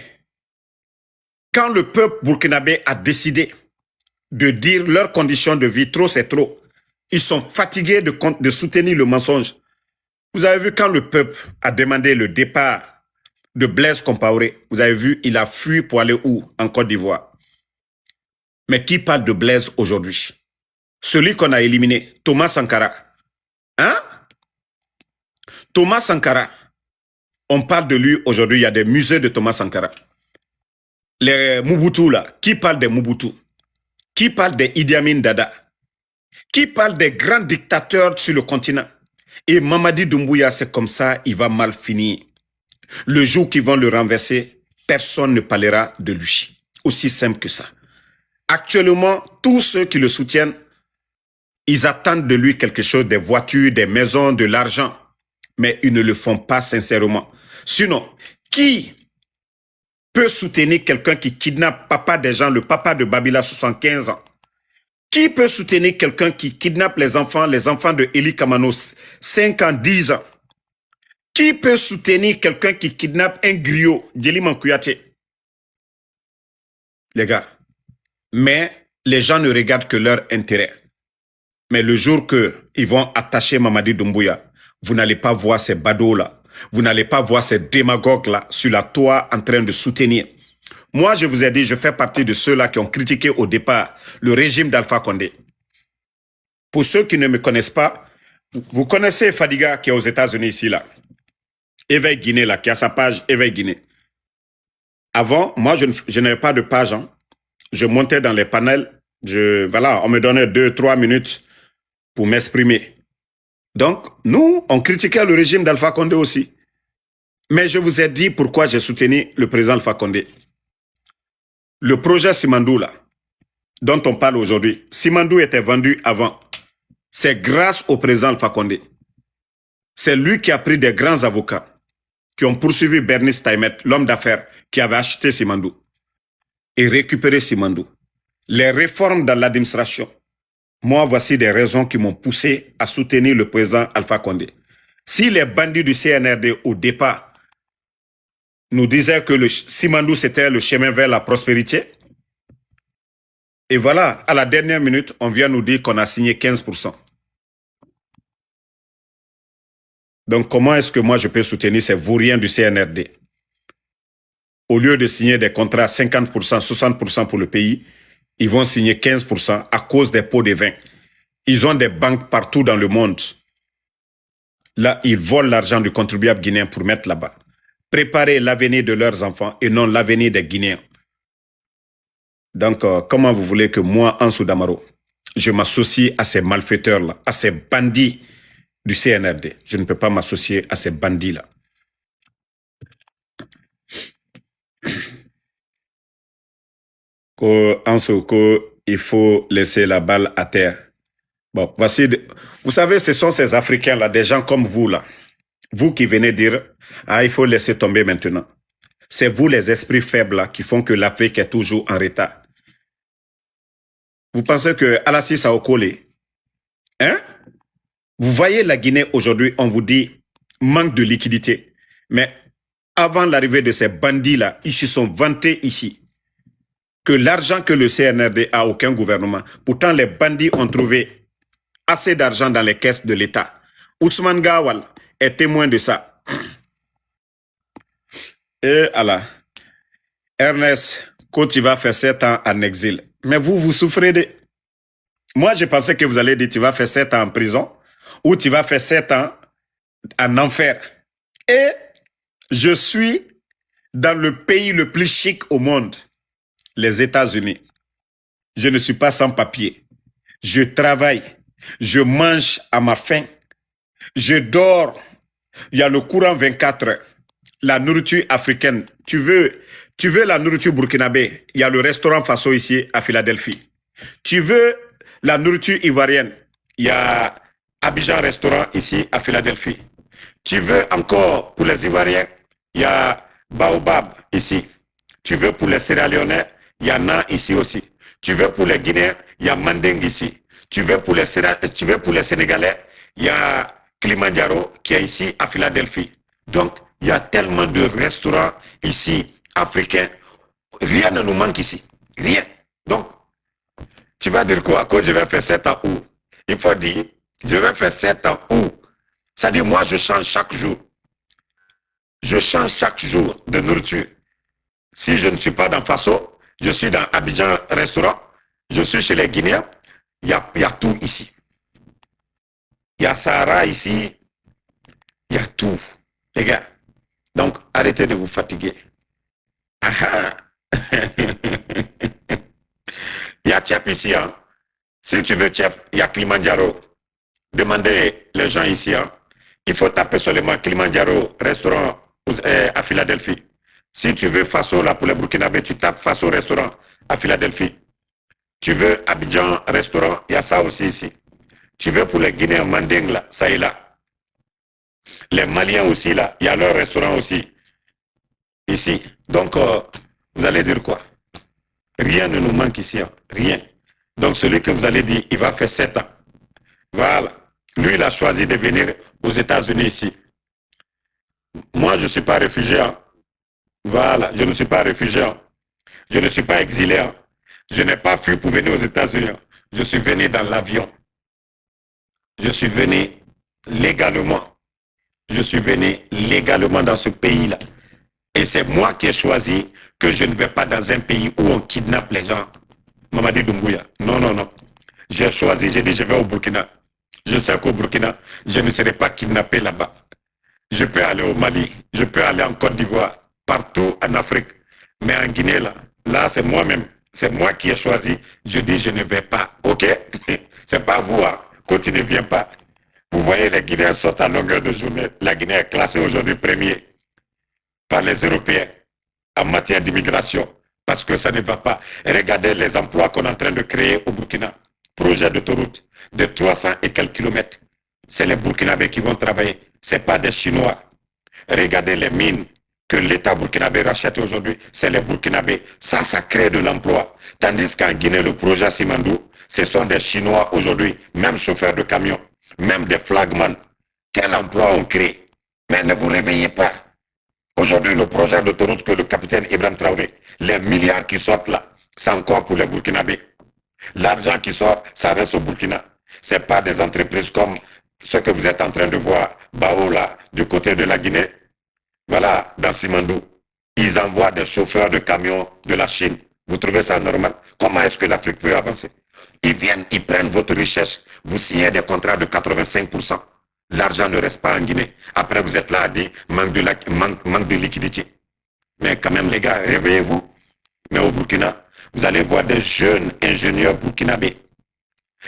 quand le peuple burkinabé a décidé de dire leurs conditions de vie, trop c'est trop, ils sont fatigués de soutenir le mensonge. Vous avez vu quand le peuple a demandé le départ de Blaise Compaoré, vous avez vu, il a fui pour aller où? En Côte d'Ivoire. Mais qui parle de Blaise aujourd'hui? Celui qu'on a éliminé, Thomas Sankara. Hein? Thomas Sankara. On parle de lui aujourd'hui, il y a des musées de Thomas Sankara. Les Mobutu là, qui parle des Mobutu? Qui parle des Idi Amin Dada? Qui parle des grands dictateurs sur le continent? Et Mamadi Doumbouya, c'est comme ça, il va mal finir. Le jour qu'ils vont le renverser, personne ne parlera de lui. Aussi simple que ça. Actuellement, tous ceux qui le soutiennent, ils attendent de lui quelque chose, des voitures, des maisons, de l'argent. Mais ils ne le font pas sincèrement. Sinon, qui peut soutenir quelqu'un qui kidnappe papa des gens, le papa de Babila, 75 ans? Qui peut soutenir quelqu'un qui kidnappe les enfants de Eli Kamanos, 5 ans, 10 ans? Qui peut soutenir quelqu'un qui kidnappe un griot, Djeliman Kouyaté? Les gars, mais les gens ne regardent que leur intérêt. Mais le jour qu'ils vont attacher Mamadi Doumbouya, vous n'allez pas voir ces badauds-là. Vous n'allez pas voir ces démagogues-là sur la toit en train de soutenir. Moi, je vous ai dit, je fais partie de ceux-là qui ont critiqué au départ le régime d'Alpha Condé. Pour ceux qui ne me connaissent pas, vous connaissez Fadiga qui est aux États-Unis ici, là. Éveil Guinée, là, qui a sa page Éveil Guinée. Avant, moi, je n'avais pas de page. Hein. Je montais dans les panels. Voilà, on me donnait 2-3 minutes pour m'exprimer. Donc, nous, on critiquait le régime d'Alpha Condé aussi. Mais je vous ai dit pourquoi j'ai soutenu le président Alpha Condé. Le projet Simandou, là, dont on parle aujourd'hui, Simandou était vendu avant. C'est grâce au président Alpha Condé. C'est lui qui a pris des grands avocats qui ont poursuivi Bernice Taimet, l'homme d'affaires qui avait acheté Simandou, et récupéré Simandou. Les réformes dans l'administration. Moi, voici des raisons qui m'ont poussé à soutenir le président Alpha Condé. Si les bandits du CNRD, au départ, nous disaient que le Simandou, c'était le chemin vers la prospérité, et voilà, à la dernière minute, on vient nous dire qu'on a signé 15%. Donc, comment est-ce que moi, je peux soutenir ces vauriens du CNRD? Au lieu de signer des contrats à 50%, 60% pour le pays, ils vont signer 15% à cause des pots de vin. Ils ont des banques partout dans le monde. Là, ils volent l'argent du contribuable guinéen pour mettre là-bas. Préparer l'avenir de leurs enfants et non l'avenir des Guinéens. Donc, comment vous voulez que moi, Ansou Damaro, je m'associe à ces malfaiteurs-là, à ces bandits du CNRD? Je ne peux pas m'associer à ces bandits-là. Ansou, il faut laisser la balle à terre. Bon, voici, vous savez, ce sont ces Africains-là, des gens comme vous, là. Vous qui venez dire, ah, il faut laisser tomber maintenant. C'est vous, les esprits faibles, là, qui font que l'Afrique est toujours en retard. Vous pensez que Alassane a collé? Hein? Vous voyez la Guinée aujourd'hui, on vous dit manque de liquidité. Mais avant l'arrivée de ces bandits-là, ils se sont vantés ici que l'argent que le CNRD a, aucun gouvernement. Pourtant, les bandits ont trouvé assez d'argent dans les caisses de l'État. Ousmane Gawal est témoin de ça. Et Allah, Ernest, quand tu vas faire 7 ans en exil, mais vous souffrez de... Moi, je pensais que vous allez dire tu vas faire 7 ans en prison ou tu vas faire 7 ans en enfer. Et je suis dans le pays le plus chic au monde, les États-Unis. Je ne suis pas sans papier. Je travaille. Je mange à ma faim. Je dors. Il y a le courant 24 heures. La nourriture africaine. Tu veux la nourriture burkinabé? Il y a le restaurant Faso ici à Philadelphie. Tu veux la nourriture ivoirienne? Il y a Abidjan Restaurant ici à Philadelphie. Tu veux encore pour les Ivoiriens? Il y a Baobab ici. Tu veux pour les Sierra-Léonais? Il y en a ici aussi. Tu veux pour les Guinéens? Il y a Manding ici. Tu veux pour les Sénégalais? Il y a Kilimanjaro qui est ici à Philadelphie. Donc, il y a tellement de restaurants ici, africains. Rien ne nous manque ici. Rien. Donc, tu vas dire quoi? Quand je vais faire 7 ans où? Il faut dire, je vais faire 7 ans où? Ça dit, moi, je change chaque jour. Je change chaque jour de nourriture. Si je ne suis pas dans Faso, je suis dans Abidjan Restaurant, je suis chez les Guinéens, il y a tout ici. Il y a Sahara ici, il y a tout. Les gars, donc arrêtez de vous fatiguer. Il y a Tchep ici. Hein. Si tu veux Tchep, il y a Kilimanjaro. Demandez les gens ici. Hein. Il faut taper seulement Kilimanjaro Restaurant à Philadelphie. Si tu veux Faso là pour les Burkinabés, tu tapes Faso Restaurant à Philadelphie. Tu veux Abidjan Restaurant, il y a ça aussi ici. Tu veux pour les Guinéens Manding là, ça est là. Les Maliens aussi là, il y a leur restaurant aussi ici. Donc vous allez dire quoi? Rien ne nous manque ici, hein. Rien. Donc celui que vous allez dire, il va faire 7 ans. Voilà. Lui, il a choisi de venir aux États-Unis ici. Moi, je ne suis pas réfugié. Hein. Voilà, je ne suis pas réfugié. Hein. Je ne suis pas exilé. Hein. Je n'ai pas fui pour venir aux États-Unis. Hein. Je suis venu dans l'avion. Je suis venu légalement. Je suis venu légalement dans ce pays-là. Et c'est moi qui ai choisi que je ne vais pas dans un pays où on kidnappe les gens. Mamadi Doumbouya. Non, non, non. J'ai choisi, j'ai dit je vais au Burkina. Je sais qu'au Burkina, je ne serai pas kidnappé là-bas. Je peux aller au Mali, je peux aller en Côte d'Ivoire, partout en Afrique. Mais en Guinée, là c'est moi-même. C'est moi qui ai choisi. Je dis je ne vais pas. OK? C'est pas vous, hein. Quand tu ne viens pas. Vous voyez, les Guinéens sortent à longueur de journée. La Guinée est classée aujourd'hui premier par les Européens en matière d'immigration. Parce que ça ne va pas. Regardez les emplois qu'on est en train de créer au Burkina. Projet d'autoroute de 300 et quelques kilomètres. C'est les Burkinabés qui vont travailler. Ce n'est pas des Chinois. Regardez les mines que l'État burkinabé rachète aujourd'hui. C'est les Burkinabés. Ça crée de l'emploi. Tandis qu'en Guinée, le projet Simandou, ce sont des Chinois aujourd'hui, même chauffeurs de camions, même des flagman. Quel emploi on crée? Mais ne vous réveillez pas. Aujourd'hui, le projet d'autoroute que le capitaine Ibrahim Traoré, les milliards qui sortent là, c'est encore pour les Burkinabés. L'argent qui sort, ça reste au Burkina. Ce n'est pas des entreprises comme ce que vous êtes en train de voir, Bao là, du côté de la Guinée. Voilà, dans Simandou. Ils envoient des chauffeurs de camions de la Chine. Vous trouvez ça normal? Comment est-ce que l'Afrique peut avancer? Ils viennent, ils prennent votre richesse. Vous signez des contrats de 85%. L'argent ne reste pas en Guinée. Après, vous êtes là à dire manque de liquidité. Mais quand même, les gars, réveillez-vous. Mais au Burkina, vous allez voir des jeunes ingénieurs burkinabés.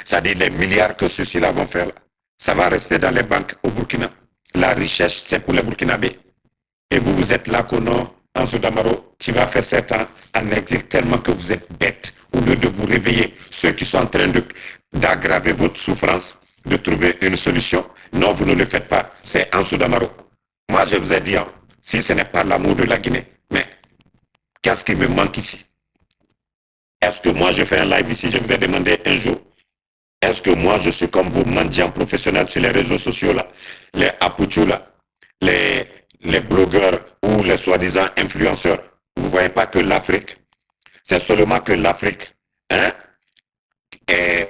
C'est-à-dire les milliards que ceux-ci-là vont faire, ça va rester dans les banques au Burkina. La richesse, c'est pour les Burkinabés. Et vous, vous êtes là, Kono, Anso Damaro, tu vas faire 7 ans en exil tellement que vous êtes bêtes. Au lieu de vous réveiller, ceux qui sont en train d'aggraver votre souffrance, de trouver une solution. Non, vous ne le faites pas. C'est Anso Damaro. Moi, je vous ai dit, hein, si ce n'est pas l'amour de la Guinée, mais qu'est-ce qui me manque ici? Est-ce que moi, je fais un live ici? Je vous ai demandé un jour. Est-ce que moi, je suis comme vous, mendiants professionnels sur les réseaux sociaux, là, les Apuchou, là, les les blogueurs ou les soi-disant influenceurs. Vous ne voyez pas que l'Afrique, c'est seulement que l'Afrique, hein,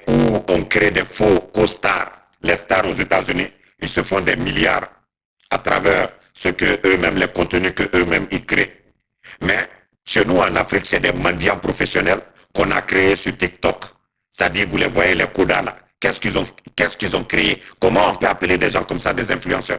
où on crée des faux co-stars. Les stars aux États-Unis, ils se font des milliards à travers ce que eux-mêmes, les contenus que eux-mêmes ils créent. Mais chez nous en Afrique, c'est des mendiants professionnels qu'on a créés sur TikTok. C'est-à-dire, vous les voyez, les Kodas là. Qu'est-ce qu'ils ont créé? Comment on peut appeler des gens comme ça des influenceurs?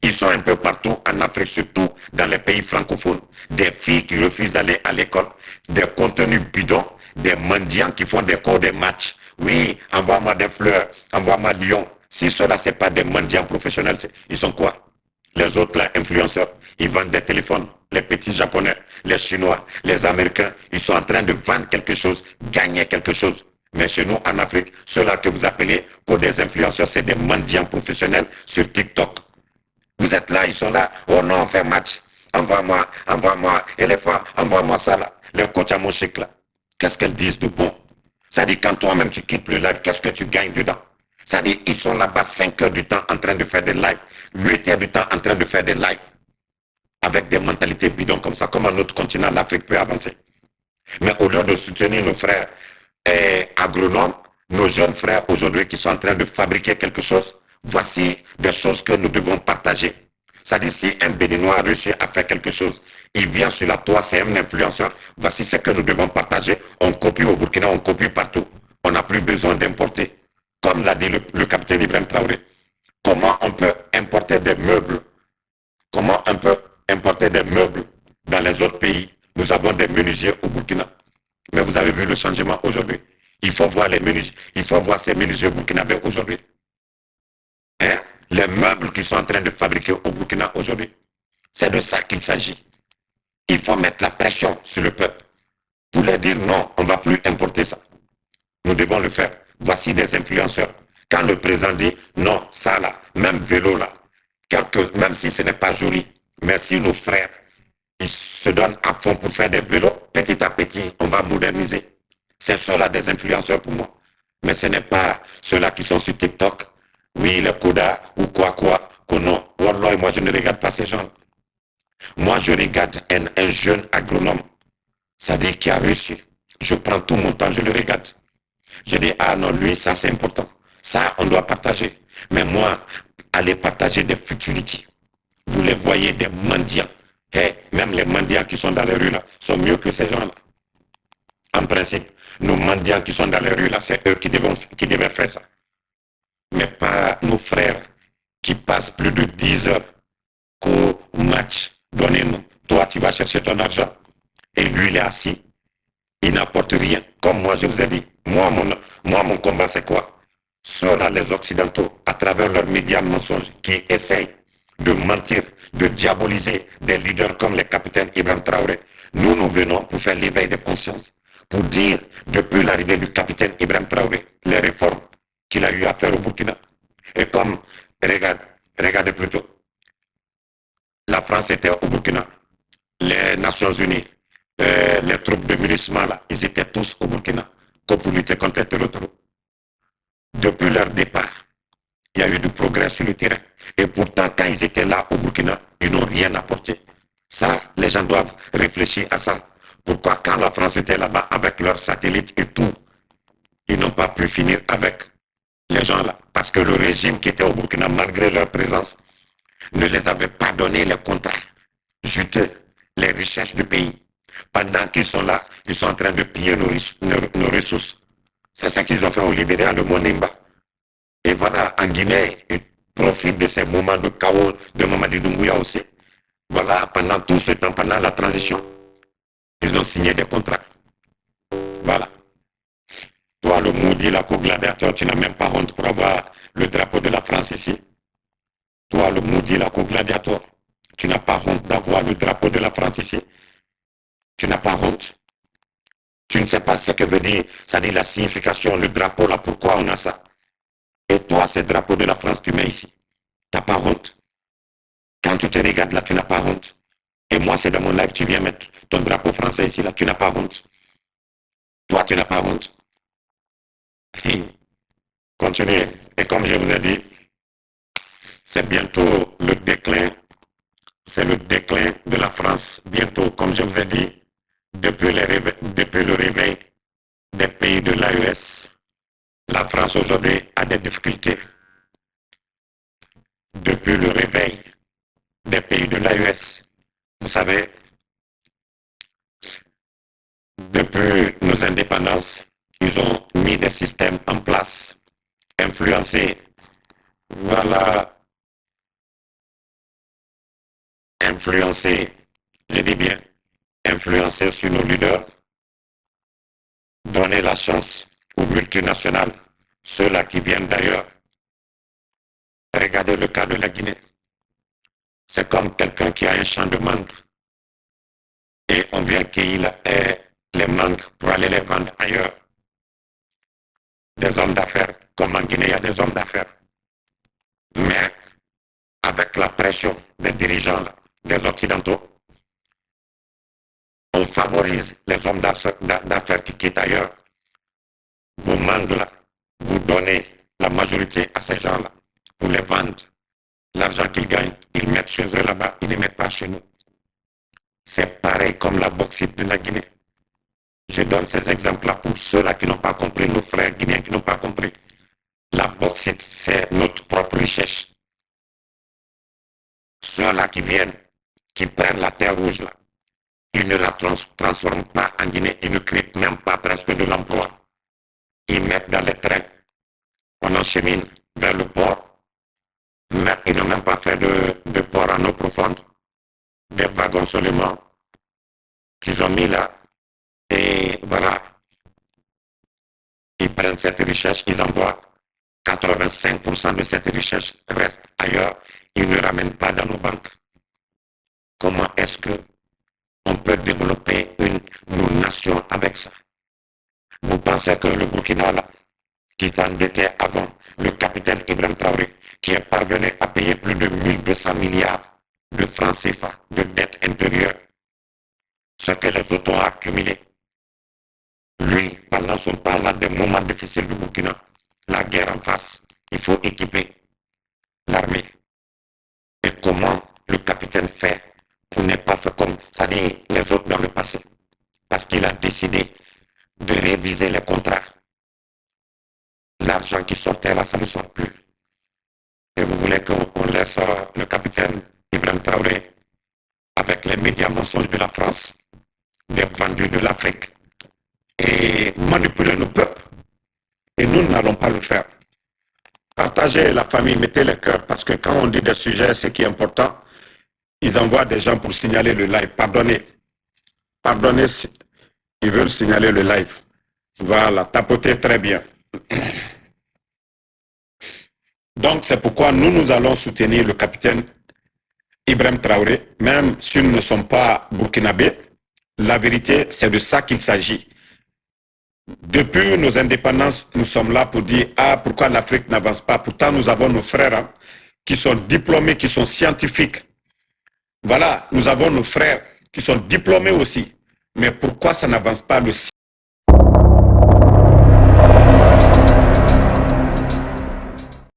Ils sont un peu partout en Afrique, surtout dans les pays francophones. Des filles qui refusent d'aller à l'école, des contenus bidons, des mendiants qui font des cours, des matchs. Oui, envoie-moi des fleurs, envoie-moi Lyon. Si ceux-là, ce n'est pas des mendiants professionnels, ils sont quoi? Les autres, là, influenceurs, ils vendent des téléphones. Les petits Japonais, les Chinois, les Américains, ils sont en train de vendre quelque chose, gagner quelque chose. Mais chez nous, en Afrique, ceux-là que vous appelez pour des influenceurs, c'est des mendiants professionnels sur TikTok. Vous êtes là, ils sont là. Oh non, on fait match. Envoie-moi, éléphant, envoie-moi ça là. Les coachs à mon chic là. Qu'est-ce qu'elles disent de bon? Ça dit quand toi-même tu quittes le live, qu'est-ce que tu gagnes dedans? Ça dit ils sont là-bas 5 heures du temps en train de faire des lives, 8 heures du temps en train de faire des lives. Avec des mentalités bidons comme ça, comment notre continent, l'Afrique, peut avancer? Mais au lieu de soutenir nos frères agronomes, nos jeunes frères aujourd'hui qui sont en train de fabriquer quelque chose, voici des choses que nous devons partager. C'est-à-dire, si un Béninois a réussi à faire quelque chose, il vient sur la toile, c'est un influenceur, voici ce que nous devons partager. On copie au Burkina, on copie partout. On n'a plus besoin d'importer. Comme l'a dit le capitaine Ibrahim Traoré. Comment on peut importer des meubles? Comment on peut importer des meubles dans les autres pays? Nous avons des menuisiers au Burkina. Mais vous avez vu le changement aujourd'hui. Il faut voir les menuisiers, il faut voir ces menuisiers burkinabés aujourd'hui. Hein? Les meubles qu'ils sont en train de fabriquer au Burkina aujourd'hui. C'est de ça qu'il s'agit. Il faut mettre la pression sur le peuple pour leur dire non, on ne va plus importer ça. Nous devons le faire. Voici des influenceurs. Quand le président dit non, ça là, même vélo là, même si ce n'est pas joli, mais si nos frères ils se donnent à fond pour faire des vélos, petit à petit, on va moderniser. C'est ceux-là des influenceurs pour moi. Mais ce n'est pas ceux-là qui sont sur TikTok, oui, les Koda ou quoi, que non. Wallah, moi je ne regarde pas ces gens. Moi je regarde un jeune agronome, c'est-à-dire qui a réussi. Je prends tout mon temps, je le regarde. Je dis, ah non, lui, ça c'est important. Ça, on doit partager. Mais moi, aller partager des futilités. Vous les voyez, des mendiants. Et même les mendiants qui sont dans les rues là, sont mieux que ces gens-là. En principe, nos mendiants qui sont dans les rues là, c'est eux qui devaient faire ça. Mais pas nos frères qui passent plus de 10 heures qu'au match. Donnez-nous. Toi, tu vas chercher ton argent. Et lui, il est assis. Il n'apporte rien. Comme moi, je vous ai dit. Moi, mon combat, c'est quoi? Ceux-là, les Occidentaux, à travers leurs médias mensonges, qui essayent de mentir, de diaboliser des leaders comme le capitaine Ibrahim Traoré. Nous venons pour faire l'éveil de conscience, pour dire, depuis l'arrivée du capitaine Ibrahim Traoré, les réformes qu'il a eu à faire au Burkina. Et comme, regardez plutôt, la France était au Burkina, les Nations Unies, les troupes de MINUSMA, là, ils étaient tous au Burkina, comme pour lutter contre les terroristes. Depuis leur départ, il y a eu du progrès sur le terrain. Et pourtant, quand ils étaient là au Burkina, ils n'ont rien apporté. Ça, les gens doivent réfléchir à ça. Pourquoi quand la France était là-bas avec leurs satellites et tout, ils n'ont pas pu finir avec les gens là? Parce que le régime qui était au Burkina, malgré leur présence, ne les avait pas donné les contrats juteux, les richesses du pays. Pendant qu'ils sont là, ils sont en train de piller nos ressources. C'est ça qu'ils ont fait au Libéria, le Monimba. Et voilà, en Guinée, ils profitent de ces moments de chaos de Mamadi Doumbouya aussi. Voilà, pendant tout ce temps, pendant la transition, ils ont signé des contrats. Voilà. Toi, le maudit, la co-gladiateur, tu n'as même pas honte pour avoir le drapeau de la France ici. Toi, le maudit, la co-gladiateur, tu n'as pas honte d'avoir le drapeau de la France ici. Tu n'as pas honte. Tu ne sais pas ce que veut dire, ça dit la signification, le drapeau, là, pourquoi on a ça. Et toi, ce drapeau de la France, tu mets ici. Tu n'as pas honte. Quand tu te regardes là, tu n'as pas honte. Et moi, c'est dans mon live, tu viens mettre ton drapeau français ici, là, tu n'as pas honte. Toi, tu n'as pas honte. Continuez. Et comme je vous ai dit, c'est bientôt le déclin c'est le déclin de la France. Bientôt, comme je vous ai dit, depuis le réveil des pays de l'AES, la France aujourd'hui a des difficultés. Depuis le réveil des pays de l'AES, vous savez, depuis nos indépendances, ils ont mis des systèmes en place, influencés, voilà, influencés, je dis bien, influencés sur nos leaders, donner la chance aux multinationales, ceux-là qui viennent d'ailleurs. Regardez le cas de la Guinée. C'est comme quelqu'un qui a un champ de mangue et on vient cueillir les mangues pour aller les vendre ailleurs. Des hommes d'affaires, comme en Guinée, il y a des hommes d'affaires. Mais avec la pression des dirigeants, des Occidentaux, on favorise les hommes d'affaires qui quittent ailleurs. Vous mangues là, vous donnez la majorité à ces gens-là pour les vendre. L'argent qu'ils gagnent, ils mettent chez eux là-bas, ils ne mettent pas chez nous. C'est pareil comme la bauxite de la Guinée. Je donne ces exemples-là pour ceux-là qui n'ont pas compris, nos frères guinéens qui n'ont pas compris. La bauxite, c'est notre propre richesse. Ceux-là qui viennent, qui prennent la terre rouge là, ils ne la transforment pas en Guinée, ils ne créent même pas presque de l'emploi. Ils mettent dans les trains, on enchemine vers le port, mais ils n'ont même pas fait de port en eau profonde. Des wagons seulement qu'ils ont mis là, et voilà. Ils prennent cette richesse, ils envoient 85% de cette richesse reste ailleurs, ils ne ramènent pas dans nos banques. Comment est-ce que on peut développer une nation avec ça? Vous pensez que le Burkina, là, qui s'endettait avant, le capitaine Ibrahim Traoré, qui est parvenu à payer plus de 1200 milliards de francs CFA de dette intérieure, ce que les autres ont accumulé. Lui, pendant son temps là, des moments difficiles du Burkina, la guerre en face, il faut équiper l'armée. Et comment le capitaine fait pour ne pas faire comme ça dit les autres dans le passé? Parce qu'il a décidé de réviser les contrats. L'argent qui sortait là, ça ne sort plus. Et vous voulez qu'on laisse le capitaine Ibrahim Traoré avec les médias mensonges de la France, des vendus de l'Afrique, et manipuler nos peuples. Et nous n'allons pas le faire. Partagez la famille, mettez les cœurs, parce que quand on dit des sujets, ce qui est important, ils envoient des gens pour signaler le live. Pardonnez, ils veulent signaler le live. Voilà, tapotez très bien. Donc, c'est pourquoi nous allons soutenir le capitaine Ibrahim Traoré, même si nous ne sommes pas burkinabés. La vérité, c'est de ça qu'il s'agit. Depuis nos indépendances, nous sommes là pour dire « Ah, pourquoi l'Afrique n'avance pas ?» Pourtant, nous avons nos frères hein, qui sont diplômés, qui sont scientifiques. Voilà, nous avons nos frères qui sont diplômés aussi. Mais pourquoi ça n'avance pas? Le